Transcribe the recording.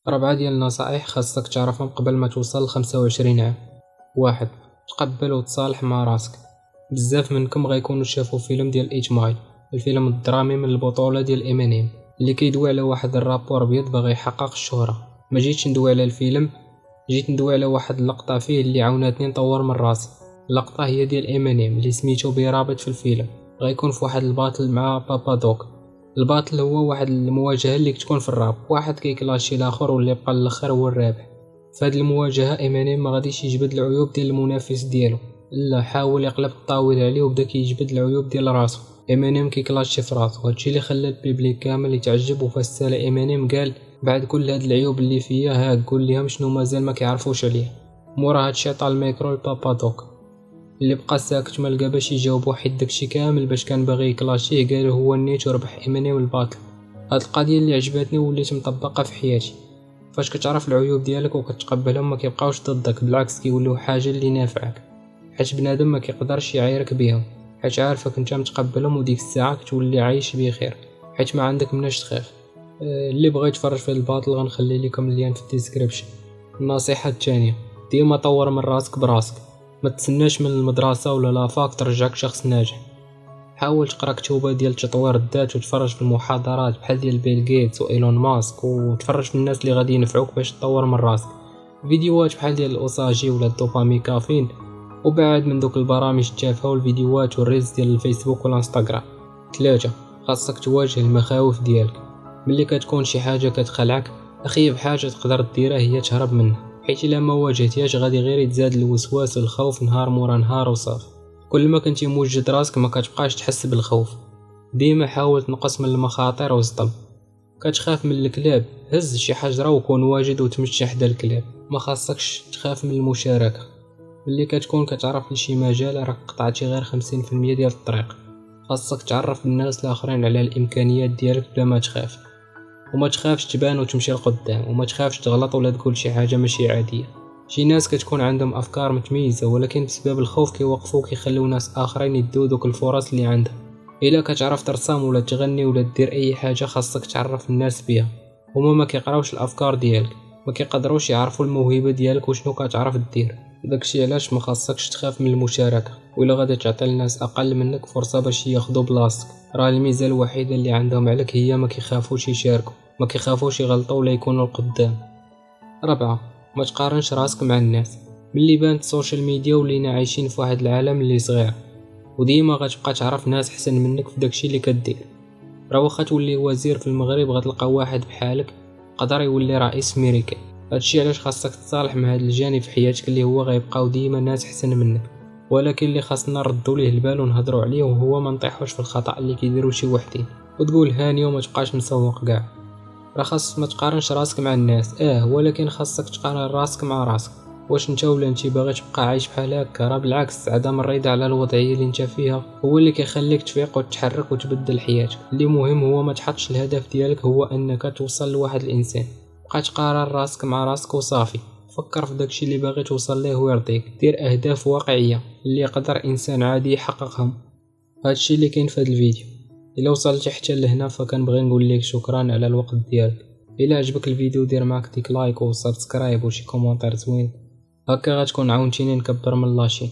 4 ديال النصائح خاصك تعرفهم قبل ما توصل ل25 عام. 1. تقبل وتصالح مع راسك. بزاف منكم غيكونوا شافوا فيلم ديال 8 مايل، الفيلم الدرامي من البطولة ديال امينيم اللي كيدوي على واحد الرابور ابيض باغي يحقق الشهرة. ما جيتش ندوي على الفيلم، جيت ندوي على واحد اللقطة فيه اللي عاونتني نطور من راسي. اللقطة هي ديال امينيم اللي سميتو برابط في الفيلم، غيكون في واحد الباطل مع بابا دوك. الباطل هو واحد المواجهة اللي كتكون في الراب، واحد كيكلاشي الاخر واللي بقى الاخر هو الرابح. في هذه المواجهة امينيم ما غاديش يجبد العيوب ديال المنافس ديالو، لا حاول يقلب الطاوله عليه وبدا كيجبد العيوب ديال راسو. امينيم كيكلاشي في راسو، هادشي اللي خلى البيبليك كامل يتعجب وفسال امينيم قال بعد كل هاد العيوب اللي فيا ها قول ليهم شنو مازال ما كيعرفوش عليه. مورا هادشي عطا الميكرو لبابا دوك اللي بقى ساكت ما لقى باش يجاوب واحد داكشي كامل باش كان باغي يكلاشيه. قال هو النيت وربح امينيم الباطل. هاد القضيه اللي عجبتني وليت مطبقه في حياتي. فاش كتعرف العيوب ديالك وكتقبلهم ما كيبقاوش ضدك، بالعكس كيوليو حاجه اللي نافعك، حيت بنادم ما كيقدرش يعايرك بهم حيت عارفك انت متقبلهم، وديك الساعه كتولي عايش بخير حيت ما عندك مناش تخاف. اللي بغى يتفرج في الباطل غنخلي لكم اللين في الديسكريبشن. النصيحه الثانيه، ديما طور من راسك براسك. ما تسناش من المدرسه ولا لافاك ترجعك شخص ناجح. حاول تقرا كتوبه ديال تطوير الذات وتفرج في المحاضرات بحال ديال بيل غيتس وايلون ماسك، وتفرج في الناس اللي غادي ينفعوك باش تطور من راسك. فيديوهات بحال ديال الاوساجي ولا الدوبامين كافين، وبعد من دوك البرامج التافهه والفيديوهات والريلز ديال الفيسبوك والانستغرام. 3. خاصك تواجه المخاوف ديالك. ملي كتكون شي حاجه كتخلعك، اخيب حاجه تقدر ديرها هي تهرب منها، حيت الا ما واجهتيهاش غادي غير يتزاد الوسواس والخوف نهار مورا نهار وصافي. كل ما كنتي موجد راسك ما كتبقاش تحس بالخوف. ديما حاول تنقص من المخاطر والصدم. كتخاف من الكلاب، هز شي حجره وكون واجد وتمشي حدا الكلاب. ما خاصكش تخاف من المشاركه. ملي كتكون كتعرف لشي مجال راك قطعتي غير 50% ديال الطريق. خاصك تعرف الناس الاخرين على الامكانيات ديالك بلا ما تخاف، وما تخافش تبان وتمشي لقدام، وما تخافش تغلط ولا تقول شي حاجه ماشي عاديه. شي ناس كتكون عندهم افكار متميزه ولكن بسبب الخوف كيوقفوا كيخليو ناس اخرين يدوا دوك الفرص اللي عندهم. الا كتعرف ترسم ولا تغني ولا دير اي حاجه خاصك تعرف الناس بها. هما ما كيقراوش الافكار ديالك، ما كيقدروش يعرفوا الموهبه ديالك وشنو كتعرف دير. داكشي علاش ما خاصكش تخاف من المشاركه، ولا غادي تعطي الناس اقل منك فرصه باش ياخذوا بلاصتك. راه الميزه الوحيده اللي عندهم عليك هي ما كيخافوش يشاركوا، ما كيخافوش يغلطوا ولا يكونوا القدام. 4. ما تقارنش راسك مع الناس. ملي بانت السوشيال ميديا ولينا عايشين في واحد العالم اللي صغير، وديما غتبقى تعرف ناس احسن منك في داكشي اللي كدير. راه واخا تولي وزير في المغرب غتلقى واحد بحالك قدر يولي رئيس امريكا. هادشي علاش خاصك تصالح مع هاد الجانب في حياتك اللي هو غيبقاو ديما ناس احسن منك، ولكن اللي خاصنا نردوا ليه البال ونهضروا عليه وهو ما نطيحوش في الخطا اللي كيديروا شي وحدين وتقول هاني وما تبقاش مسوق كاع. راه خاص ما تقارنش راسك مع الناس، ولكن خاصك تقارن راسك مع راسك. واش انت ولا انت باغي تبقى عايش بحال هكا؟ راه بالعكس، عدم الرضا على الوضعيه اللي انت فيها هو اللي كيخليك تفيق وتتحرك وتبدل حياتك. اللي مهم هو ما تحطش الهدف ديالك هو انك توصل لواحد الانسان. بقى تقارن راسك مع راسك وصافي. فكر في داكشي اللي باغي توصل ليه ويرضيك. دير اهداف واقعيه اللي يقدر انسان عادي يحققهم. هادشي اللي كاين في هذا الفيديو. الا وصلتي حتى لهنا فكنبغي نقول لك شكرا على الوقت ديالك. الا عجبك الفيديو دير معاك ديك لايك وسبسكرايب وشي كومونتير زوين، هكا غتكون عاونتيني نكبر من لاشين.